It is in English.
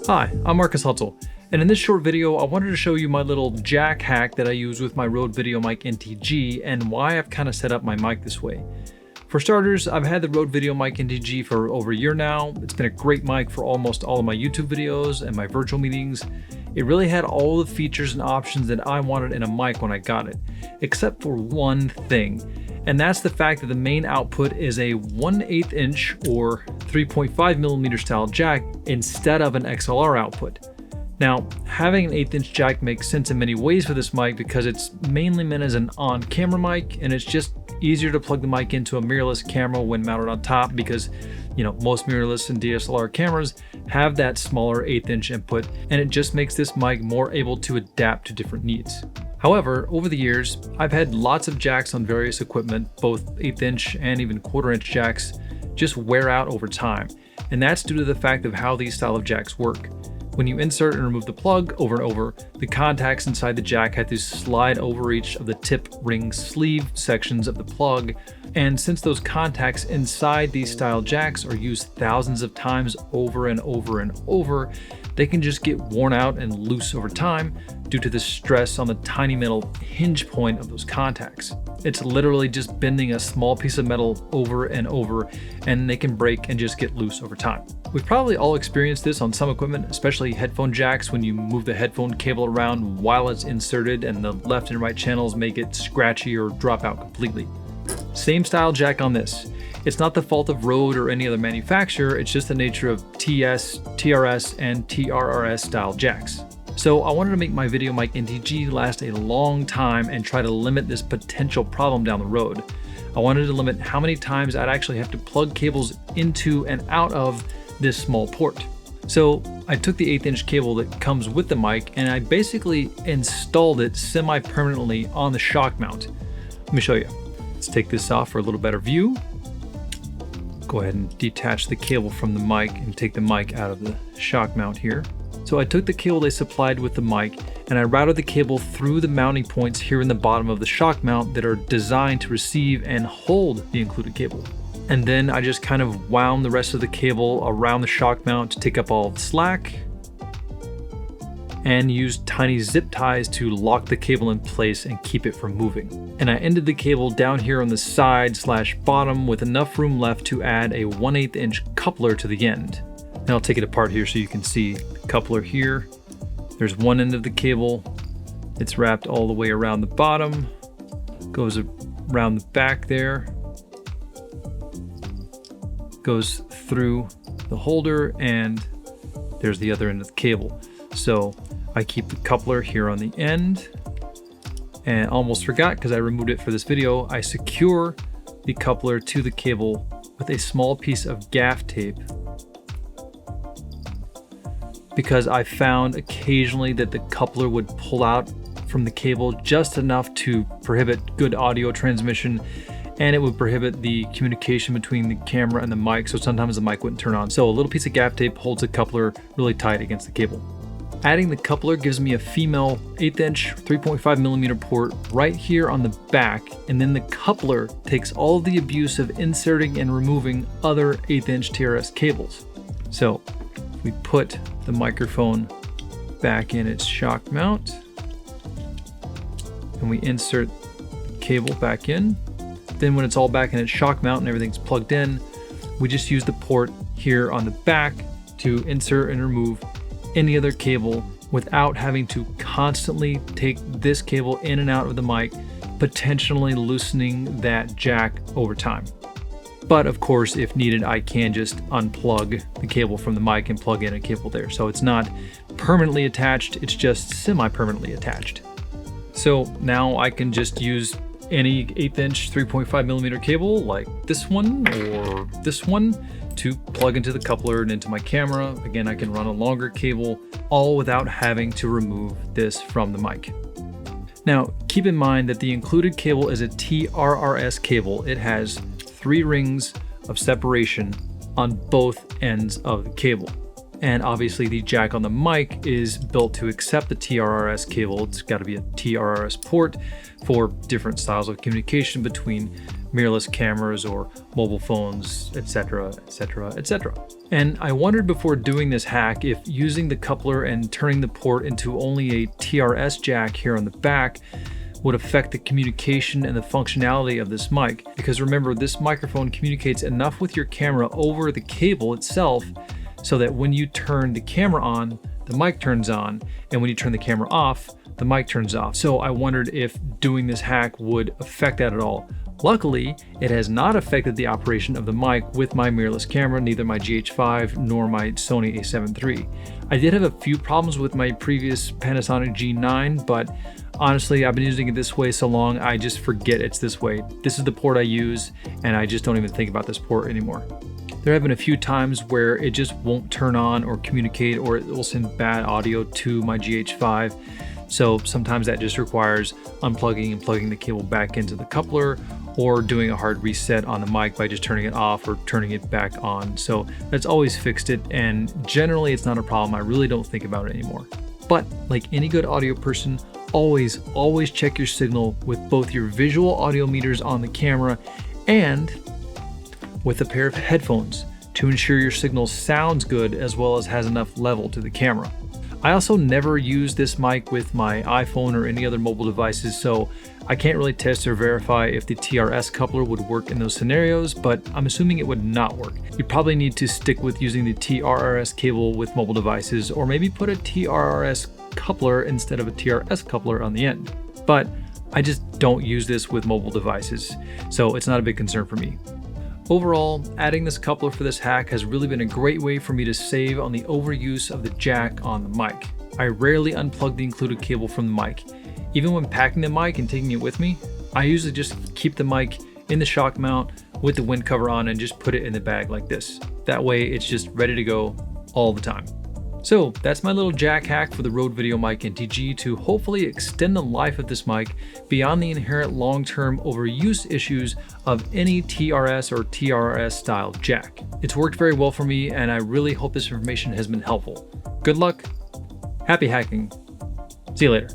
Hi, I'm Marcus Hutzel, and in this short video I wanted to show you my little jack hack that I use with my Rode VideoMic NTG and why I've kind of set up my mic this way. For starters, I've had the Rode VideoMic NTG for over a year now. It's been a great mic for almost all of my YouTube videos and my virtual meetings. It really had all the features and options that I wanted in a mic when I got it, except for one thing. And that's the fact that the main output is a 1/8 inch or 3.5 millimeter style jack instead of an XLR output. Now, having an 1/8 inch jack makes sense in many ways for this mic because it's mainly meant as an on-camera mic, and it's just easier to plug the mic into a mirrorless camera when mounted on top because, most mirrorless and DSLR cameras have that smaller 1/8 inch input, and it just makes this mic more able to adapt to different needs. However, over the years, I've had lots of jacks on various equipment, both 1/8 inch and even 1/4 inch jacks, just wear out over time. And that's due to the fact of how these style of jacks work. When you insert and remove the plug over and over, the contacts inside the jack have to slide over each of the tip, ring, sleeve sections of the plug. And since those contacts inside these style jacks are used thousands of times over and over and over, they can just get worn out and loose over time due to the stress on the tiny metal hinge point of those contacts. It's literally just bending a small piece of metal over and over, and they can break and just get loose over time. We've probably all experienced this on some equipment, especially headphone jacks, when you move the headphone cable around while it's inserted and the left and right channels may get scratchy or drop out completely. Same style jack on this. It's not the fault of Rode or any other manufacturer, it's just the nature of TS, TRS, and TRRS style jacks. So I wanted to make my VideoMic NTG last a long time and try to limit this potential problem down the road. I wanted to limit how many times I'd actually have to plug cables into and out of this small port. So I took the 1/8 inch cable that comes with the mic and I basically installed it semi-permanently on the shock mount. Let me show you. Let's take this off for a little better view. Go ahead and detach the cable from the mic and take the mic out of the shock mount here. So I took the cable they supplied with the mic and I routed the cable through the mounting points here in the bottom of the shock mount that are designed to receive and hold the included cable. And then I just kind of wound the rest of the cable around the shock mount to take up all the slack and used tiny zip ties to lock the cable in place and keep it from moving. And I ended the cable down here on the side/bottom with enough room left to add a 1/8 inch coupler to the end. And I'll take it apart here so you can see the coupler here. There's one end of the cable. It's wrapped all the way around the bottom, goes around the back there, goes through the holder, and there's the other end of the cable. So I keep the coupler here on the end, and almost forgot because I removed it for this video, I secure the coupler to the cable with a small piece of gaff tape because I found occasionally that the coupler would pull out from the cable just enough to prohibit good audio transmission, and it would prohibit the communication between the camera and the mic, so sometimes the mic wouldn't turn on. So a little piece of gaff tape holds the coupler really tight against the cable. Adding the coupler gives me a female 1/8 inch 3.5 millimeter port right here on the back, and then the coupler takes all the abuse of inserting and removing other 1/8 inch TRS cables. So we put the microphone back in its shock mount and we insert the cable back in. Then when it's all back in its shock mount and everything's plugged in, we just use the port here on the back to insert and remove any other cable without having to constantly take this cable in and out of the mic, potentially loosening that jack over time. But of course, if needed, I can just unplug the cable from the mic and plug in a cable there. So it's not permanently attached, it's just semi-permanently attached. So now I can just use any 1/8 inch 3.5 millimeter cable like this one or this one to plug into the coupler and into my camera. Again, I can run a longer cable, all without having to remove this from the mic. Now, keep in mind that the included cable is a TRRS cable. It has 3 rings of separation on both ends of the cable. And obviously the jack on the mic is built to accept the TRRS cable. It's got to be a TRRS port for different styles of communication between mirrorless cameras or mobile phones, etc., etc., etc. And I wondered before doing this hack if using the coupler and turning the port into only a TRS jack here on the back would affect the communication and the functionality of this mic. Because remember, this microphone communicates enough with your camera over the cable itself so that when you turn the camera on, the mic turns on, and when you turn the camera off, the mic turns off. So I wondered if doing this hack would affect that at all. Luckily, it has not affected the operation of the mic with my mirrorless camera, neither my GH5 nor my Sony a7 III. I did have a few problems with my previous Panasonic G9, but honestly, I've been using it this way so long, I just forget it's this way. This is the port I use, and I just don't even think about this port anymore. There have been a few times where it just won't turn on or communicate, or it will send bad audio to my GH5. So sometimes that just requires unplugging and plugging the cable back into the coupler, or doing a hard reset on the mic by just turning it off or turning it back on. So that's always fixed it, and generally it's not a problem. I really don't think about it anymore. But like any good audio person, always check your signal with both your visual audio meters on the camera and with a pair of headphones to ensure your signal sounds good as well as has enough level to the camera. I also never use this mic with my iPhone or any other mobile devices, so I can't really test or verify if the TRS coupler would work in those scenarios, but I'm assuming it would not work. You probably need to stick with using the TRRS cable with mobile devices, or maybe put a TRRS coupler instead of a TRS coupler on the end. But I just don't use this with mobile devices, so it's not a big concern for me. Overall, adding this coupler for this hack has really been a great way for me to save on the overuse of the jack on the mic. I rarely unplug the included cable from the mic. Even when packing the mic and taking it with me, I usually just keep the mic in the shock mount with the wind cover on and just put it in the bag like this. That way it's just ready to go all the time. So that's my little jack hack for the Rode VideoMic NTG to hopefully extend the life of this mic beyond the inherent long-term overuse issues of any TRS or TRS style jack. It's worked very well for me, and I really hope this information has been helpful. Good luck, happy hacking, see you later.